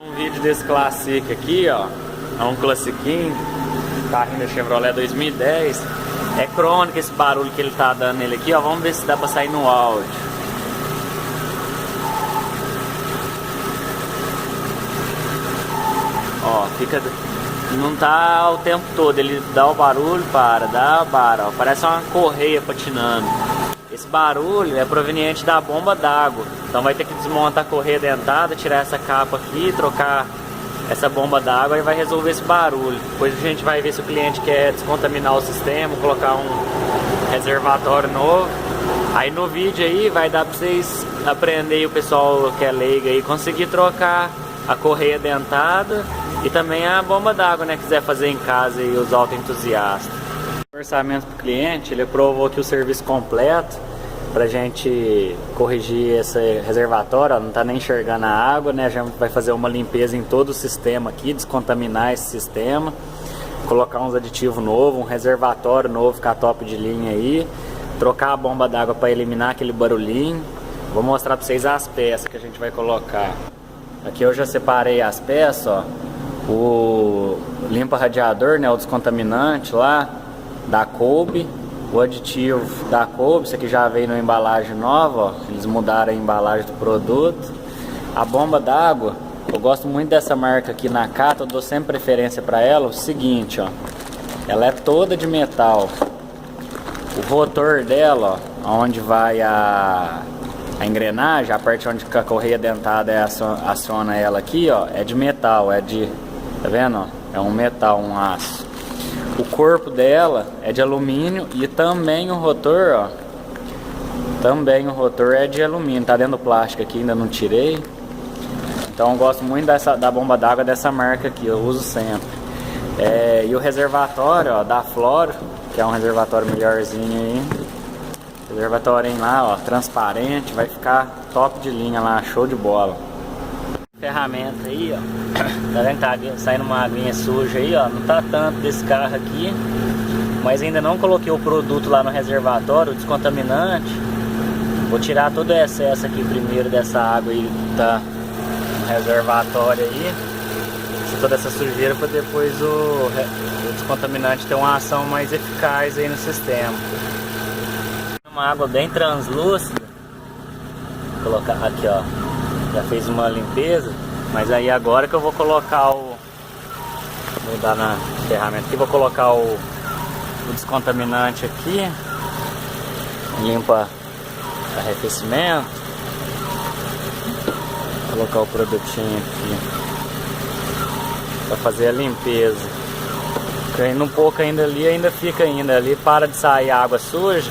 Um vídeo desse Classic aqui, ó. É um classiquinho, carrinho da Chevrolet 2010. É crônico esse barulho que ele tá dando nele aqui, ó. Vamos ver se dá pra sair no áudio. Ó, fica... Não tá o tempo todo, ele dá o barulho, ó. Parece uma correia patinando. Esse barulho é proveniente da bomba d'água. Então vai ter que desmontar a correia dentada, tirar essa capa aqui, trocar essa bomba d'água e vai resolver esse barulho. Depois a gente vai ver se o cliente quer descontaminar o sistema, colocar um reservatório novo. Aí no vídeo aí vai dar pra vocês aprenderem, o pessoal que é leigo aí, conseguir trocar a correia dentada e também a bomba d'água, né? Quiser fazer em casa e os auto-entusiastas. Orçamento para o cliente, ele aprovou aqui o serviço completo para a gente corrigir esse reservatório, ó, não está nem enxergando a água, né? A gente vai fazer uma limpeza em todo o sistema aqui, descontaminar esse sistema, colocar uns aditivos novos, um reservatório novo, ficar top de linha aí, trocar a bomba d'água para eliminar aquele barulhinho. Vou mostrar para vocês as peças que a gente vai colocar. Aqui eu já separei as peças, ó. O limpa radiador, né? O descontaminante lá da Kolbe, o aditivo da Kolbe, isso aqui já veio na embalagem nova, ó. Eles mudaram a embalagem do produto. A bomba d'água, eu gosto muito dessa marca aqui, Nakata, eu dou sempre preferência para ela. O seguinte, ó, ela é toda de metal. O rotor dela, ó, onde vai a engrenagem, a parte onde a correia dentada aciona ela aqui, ó, é de metal, é de, tá vendo, ó? É um metal, um aço. O corpo dela é de alumínio e também o rotor, ó, também o rotor é de alumínio, tá dentro do plástico aqui, ainda não tirei. Então eu gosto muito da bomba d'água dessa marca aqui, eu uso sempre. E o reservatório, ó, da Floro, que é um reservatório melhorzinho aí. Reservatório lá, ó, transparente, vai ficar top de linha lá, show de bola. Ferramenta aí, ó, tá vendo que tá saindo uma aguinha suja aí, ó, não tá tanto desse carro aqui, mas ainda não coloquei o produto lá no reservatório, o descontaminante. Vou tirar todo o excesso aqui primeiro dessa água aí que tá no reservatório aí, toda essa sujeira, para depois o descontaminante ter uma ação mais eficaz aí no sistema. Uma água bem translúcida, vou colocar aqui, ó. Já fez uma limpeza, mas aí agora que eu vou colocar o... Vou mudar na ferramenta aqui, vou colocar o descontaminante aqui. Limpa arrefecimento. Vou colocar o produtinho aqui para fazer a limpeza. Caindo um pouco ainda ali, ainda fica ali, para de sair água suja.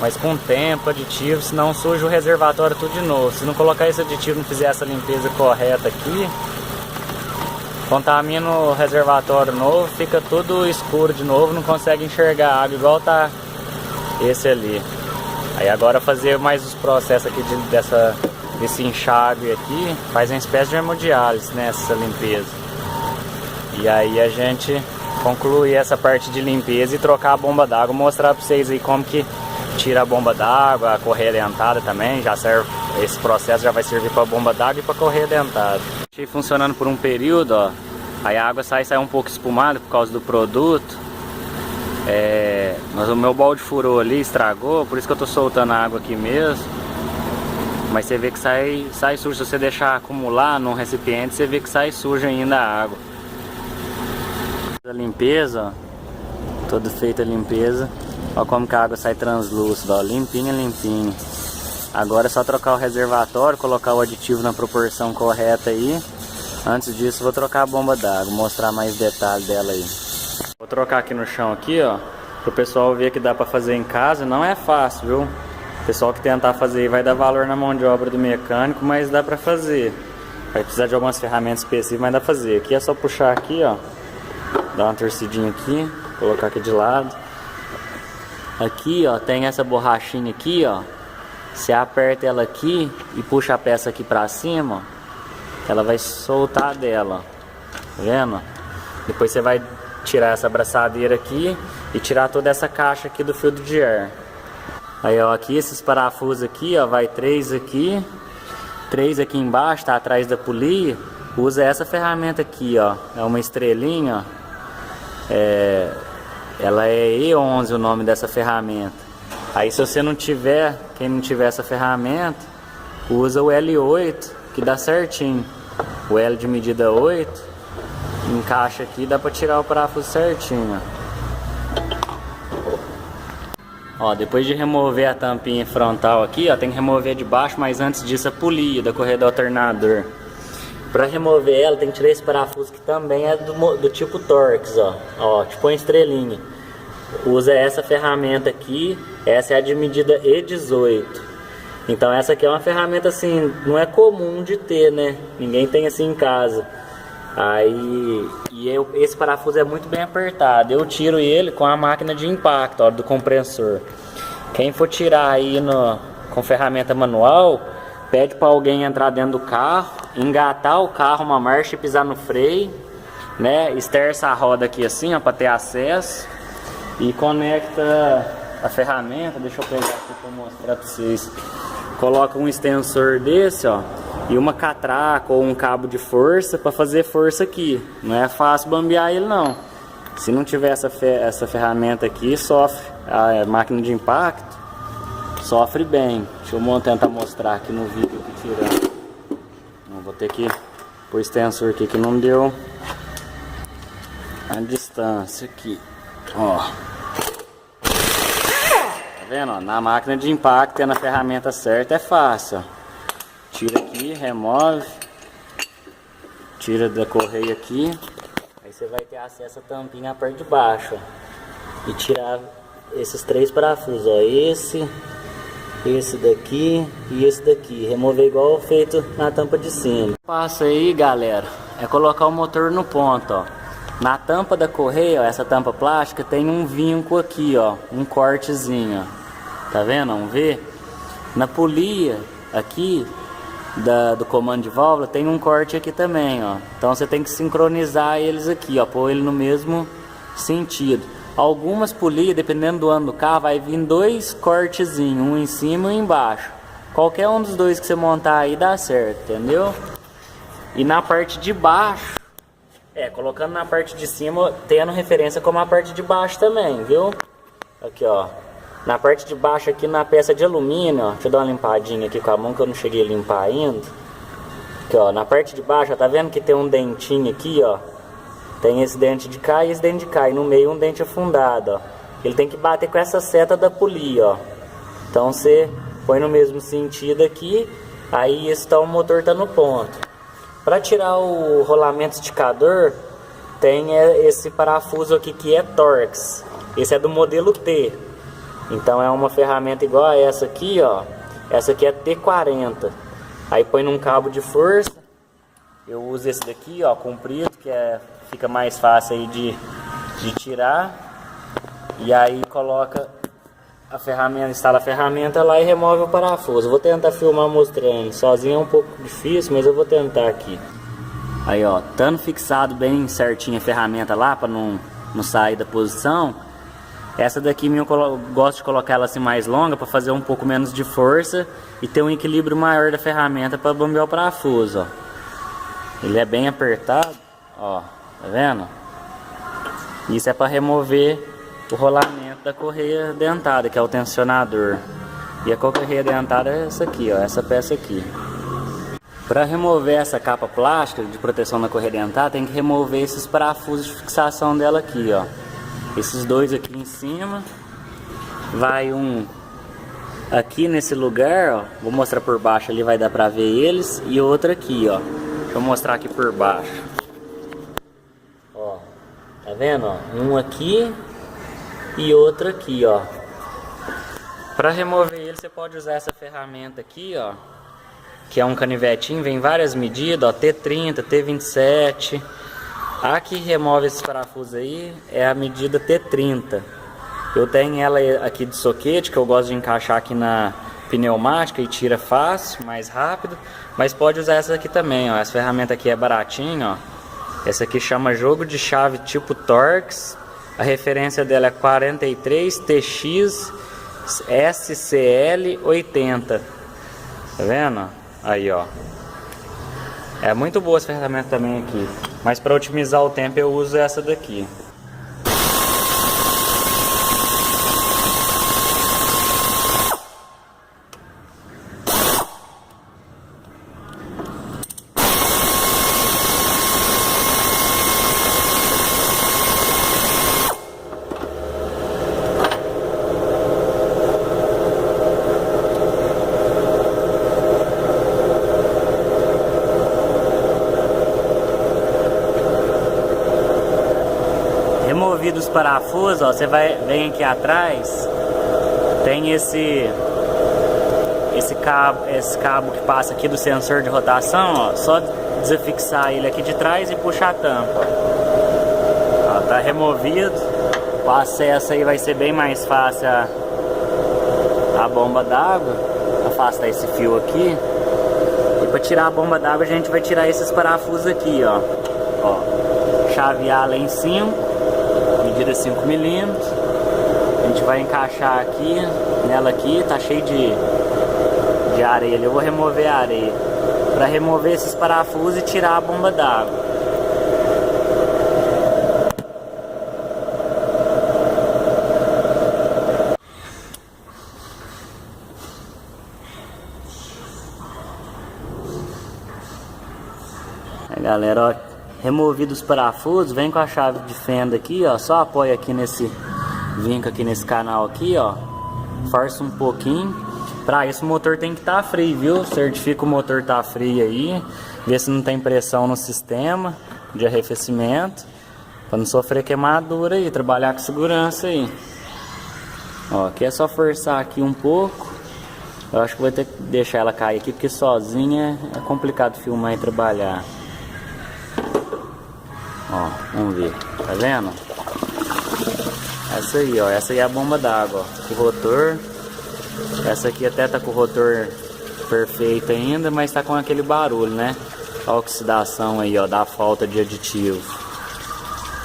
Mas com tempo, aditivo, senão suja o reservatório tudo de novo. Se não colocar esse aditivo, não fizer essa limpeza correta aqui, contamina o reservatório novo, fica tudo escuro de novo, não consegue enxergar a água igual tá esse ali. Aí agora fazer mais os processos aqui desse enxágue aqui, faz uma espécie de hemodiálise nessa limpeza. E aí a gente conclui essa parte de limpeza e trocar a bomba d'água, mostrar para vocês aí como que tira a bomba d'água, a correia dentada também, já serve, esse processo já vai servir para a bomba d'água e para a correia dentada. Deixei funcionando por um período, ó, aí a água sai um pouco espumada por causa do produto, mas o meu balde furou ali, estragou, por isso que eu tô soltando a água aqui mesmo. Mas você vê que sai sujo, se você deixar acumular num recipiente, você vê que sai suja ainda a água. A limpeza, ó, toda feita a limpeza. Olha como que a água sai translúcida, ó, limpinha, limpinha. Agora é só trocar o reservatório, colocar o aditivo na proporção correta aí. Antes disso vou trocar a bomba d'água, mostrar mais detalhes dela aí. Vou trocar aqui no chão aqui, ó, pro pessoal ver que dá pra fazer em casa. Não é fácil, viu? O pessoal que tentar fazer aí vai dar valor na mão de obra do mecânico, mas dá pra fazer. Vai precisar de algumas ferramentas específicas, mas dá pra fazer. Aqui é só puxar aqui, ó, dar uma torcidinha aqui, colocar aqui de lado. Aqui, ó, tem essa borrachinha aqui, ó. Você aperta ela aqui e puxa a peça aqui pra cima, ó, ela vai soltar dela, ó. Tá vendo? Depois você vai tirar essa abraçadeira aqui e tirar toda essa caixa aqui do filtro de ar. Aí, ó, aqui esses parafusos aqui, ó, vai três aqui embaixo, tá atrás da polia. usa essa ferramenta aqui, ó. É uma estrelinha, ó. Ela é E11 o nome dessa ferramenta. Aí se você não tiver, quem não tiver essa ferramenta, usa o L8, que dá certinho. O L de medida 8, encaixa aqui, dá pra tirar o parafuso certinho, ó. Depois de remover a tampinha frontal aqui, ó, tem que remover de baixo, mas antes disso a polia da correia do alternador. Para remover ela, tem que tirar esse parafuso que também é do tipo Torx, ó, tipo uma estrelinha. Usa essa ferramenta aqui, essa é a de medida E18. Então essa aqui é uma ferramenta assim, não é comum de ter, né? Ninguém tem assim em casa. Esse parafuso é muito bem apertado. Eu tiro ele com a máquina de impacto, ó, do compressor. Quem for tirar aí com ferramenta manual, pede para alguém entrar dentro do carro, engatar o carro uma marcha e pisar no freio, né? Esterça a roda aqui assim, ó, para ter acesso, e conecta a ferramenta. Deixa eu pegar aqui para mostrar para vocês. Coloca um extensor desse, ó, e uma catraca ou um cabo de força para fazer força aqui. Não é fácil bambear ele não. Se não tiver essa ferramenta aqui, sofre. A máquina de impacto sofre bem. Deixa eu tentar mostrar aqui no vídeo que tirando. Vou ter que pôr o extensor aqui que não deu a distância aqui, ó. Tá vendo, ó? Na máquina de impacto, tendo a ferramenta certa, é fácil, ó. Tira aqui, remove, tira da correia aqui, aí você vai ter acesso à tampinha na parte de baixo, ó. E tirar esses 3 parafusos, ó, esse daqui e esse daqui, remover igual feito na tampa de cima. O passo aí, galera, é colocar o motor no ponto, ó. Na tampa da correia, ó, essa tampa plástica, tem um vinco aqui, ó, um cortezinho, ó. Tá vendo? Vamos ver? Na polia aqui do comando de válvula tem um corte aqui também, ó. Então você tem que sincronizar eles aqui, ó, pôr ele no mesmo sentido. Algumas polias, dependendo do ano do carro, vai vir 2 cortezinhos, um em cima e um embaixo. Qualquer um dos 2 que você montar aí dá certo, entendeu? E na parte de baixo, colocando na parte de cima, tendo referência como a parte de baixo também, viu? Aqui, ó. Na parte de baixo aqui, na peça de alumínio, ó. Deixa eu dar uma limpadinha aqui com a mão que eu não cheguei a limpar ainda. Aqui, ó. Na parte de baixo, ó, tá vendo que tem um dentinho aqui, ó? Tem esse dente de cá e esse dente de cá. E no meio um dente afundado, ó. Ele tem que bater com essa seta da polia, ó. Então você põe no mesmo sentido aqui. Aí o motor tá no ponto. Para tirar o rolamento esticador, tem esse parafuso aqui que é Torx. Esse é do modelo T. Então é uma ferramenta igual a essa aqui, ó. Essa aqui é T40. Aí põe num cabo de força. Eu uso esse daqui, ó, comprido, que fica mais fácil aí de tirar. E aí coloca a ferramenta, instala a ferramenta lá e remove o parafuso. Vou tentar filmar mostrando. Sozinho é um pouco difícil, mas eu vou tentar aqui. Aí, ó, estando fixado bem certinho a ferramenta lá, para não sair da posição. Essa daqui eu gosto de colocar ela assim mais longa, para fazer um pouco menos de força e ter um equilíbrio maior da ferramenta para bambear o parafuso, ó. Ele é bem apertado, ó, tá vendo? Isso é para remover o rolamento da correia dentada, que é o tensionador. E a correia dentada é essa aqui, ó, essa peça aqui. Para remover essa capa plástica de proteção da correia dentada, tem que remover esses parafusos de fixação dela aqui, ó. Esses 2 aqui em cima. Vai um aqui nesse lugar, ó. Vou mostrar por baixo ali, vai dar pra ver eles. E outro aqui, ó. Deixa eu mostrar aqui por baixo. Ó, tá vendo, ó? Um aqui e outro aqui, ó. Para remover ele, você pode usar essa ferramenta aqui, ó, que é um canivetinho, vem várias medidas, ó, T30, T27. A que remove esses parafusos aí é a medida T30. Eu tenho ela aqui de soquete, que eu gosto de encaixar aqui na pneumática e tira fácil, mais rápido. Mas pode usar essa aqui também, ó. Essa ferramenta aqui é baratinha, ó. Essa aqui chama jogo de chave tipo Torx. A referência dela é 43 TX SCL 80. Tá vendo? Aí, ó. É muito boa essa ferramenta também aqui, mas para otimizar o tempo eu uso essa daqui. Removido os parafusos, ó, você vem aqui atrás, tem esse cabo que passa aqui do sensor de rotação, ó, só desafixar ele aqui de trás e puxar a tampa. Ó, tá removido, o acesso aí vai ser bem mais fácil a bomba d'água. Afastar esse fio aqui. E para tirar a bomba d'água a gente vai tirar esses parafusos aqui, ó. Ó, chavear lá em cima, medida 5 milímetros. A gente vai encaixar aqui, nela aqui, tá cheio de areia. Eu vou remover a areia para remover esses parafusos e tirar a bomba d'água. Galera, ó, removido os parafusos, vem com a chave de fenda aqui, ó, só apoia aqui nesse vinco aqui nesse canal aqui, ó, força um pouquinho. Para isso o motor tem que estar frio, viu? Certifica o motor tá frio aí, vê se não tem pressão no sistema de arrefecimento, para não sofrer queimadura aí, trabalhar com segurança aí. Ó, aqui é só forçar aqui um pouco. Eu acho que vou ter que deixar ela cair aqui, porque sozinha é complicado filmar e trabalhar. Ó, vamos ver, tá vendo? Essa aí, ó, essa aí é a bomba d'água, ó, com o rotor. Essa aqui até tá com o rotor perfeito ainda, mas tá com aquele barulho, né? A oxidação aí, ó, da falta de aditivo.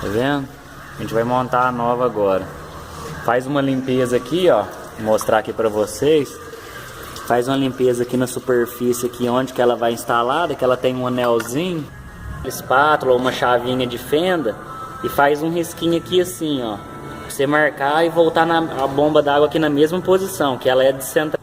Tá vendo? A gente vai montar a nova agora. Faz uma limpeza aqui, ó, vou mostrar aqui pra vocês. Faz uma limpeza aqui na superfície aqui onde que ela vai instalada, que ela tem um anelzinho, espátula ou uma chavinha de fenda, e faz um risquinho aqui assim, ó, pra você marcar e voltar a bomba d'água aqui na mesma posição, que ela é descentralizada.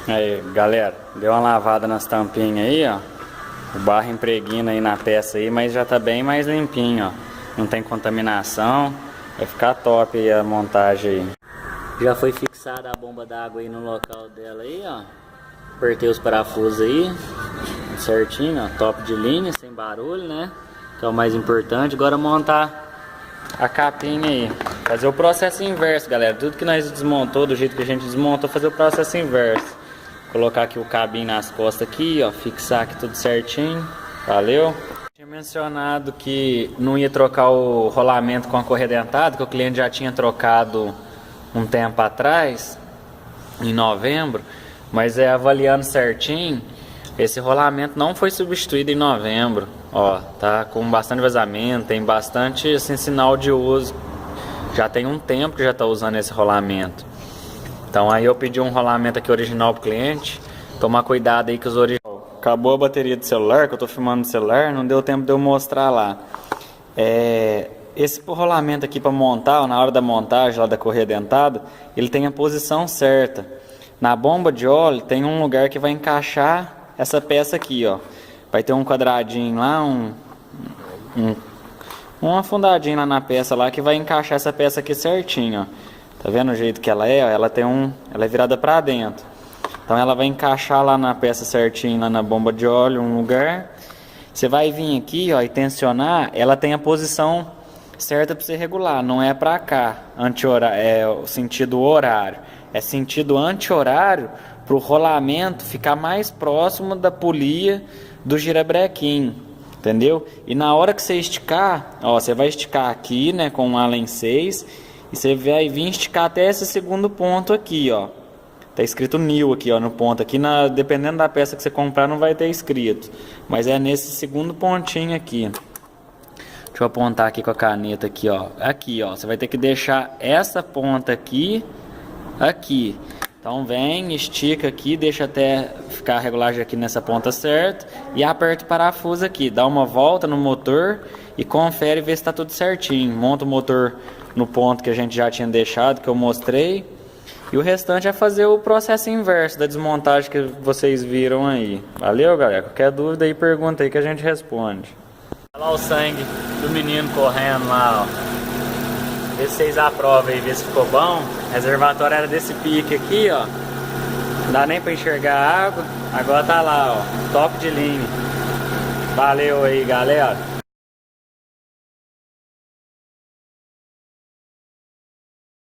Aí, galera, deu uma lavada nas tampinhas aí, ó. O barro impregna aí na peça aí, mas já tá bem mais limpinho, ó. Não tem contaminação. Vai ficar top aí a montagem aí. Já foi fixada a bomba d'água aí no local dela aí, ó. Apertei os parafusos aí certinho, ó. Top de linha, sem barulho, né? Que é o mais importante. Agora montar a capinha aí. Fazer o processo inverso, galera. Tudo que nós desmontou, do jeito que a gente desmontou, fazer o processo inverso. Colocar aqui o cabinho nas costas aqui, ó, fixar aqui tudo certinho. Valeu. Tinha mencionado que não ia trocar o rolamento com a correia dentada, que o cliente já tinha trocado um tempo atrás, em novembro, mas avaliando certinho, esse rolamento não foi substituído em novembro. Ó, tá com bastante vazamento, tem bastante assim, sinal de uso. Já tem um tempo que já tá usando esse rolamento. Então aí eu pedi um rolamento aqui original pro cliente. Tomar cuidado aí que os originais. Acabou a bateria do celular, que eu tô filmando no celular, não deu tempo de eu mostrar lá. Esse rolamento aqui para montar, ó, na hora da montagem lá da correia dentada, ele tem a posição certa. Na bomba de óleo tem um lugar que vai encaixar essa peça aqui, ó. Vai ter um quadradinho lá, uma fundadinha lá na peça lá que vai encaixar essa peça aqui certinho, ó. Tá vendo o jeito que ela é? Ela é virada para dentro. Então ela vai encaixar lá na peça certinho, lá na bomba de óleo, um lugar. Você vai vir aqui, ó, e tensionar. Ela tem a posição certa para você regular. Não é para cá, anti-horário, é o sentido horário. É sentido anti-horário para o rolamento ficar mais próximo da polia do girabrequim. Entendeu? E na hora que você esticar, ó, você vai esticar aqui, né, com um Allen 6. E você vai vir esticar até esse segundo ponto aqui, ó. Tá escrito New aqui, ó, no ponto. Aqui, dependendo da peça que você comprar, não vai ter escrito. Mas é nesse segundo pontinho aqui. Deixa eu apontar aqui com a caneta aqui, ó. Aqui, ó. Você vai ter que deixar essa ponta aqui, aqui. Então vem, estica aqui, deixa até ficar a regulagem aqui nessa ponta certa. E aperta o parafuso aqui. Dá uma volta no motor e confere e vê se está tudo certinho. Monta o motor no ponto que a gente já tinha deixado, que eu mostrei. E o restante é fazer o processo inverso da desmontagem que vocês viram aí. Valeu, galera? Qualquer dúvida aí, pergunta aí que a gente responde. Olha lá o sangue do menino correndo lá, ó. Vê se vocês aprovam aí, vê se ficou bom. O reservatório era desse pique aqui, ó. Não dá nem pra enxergar a água. Agora tá lá, ó. Top de linha. Valeu aí, galera.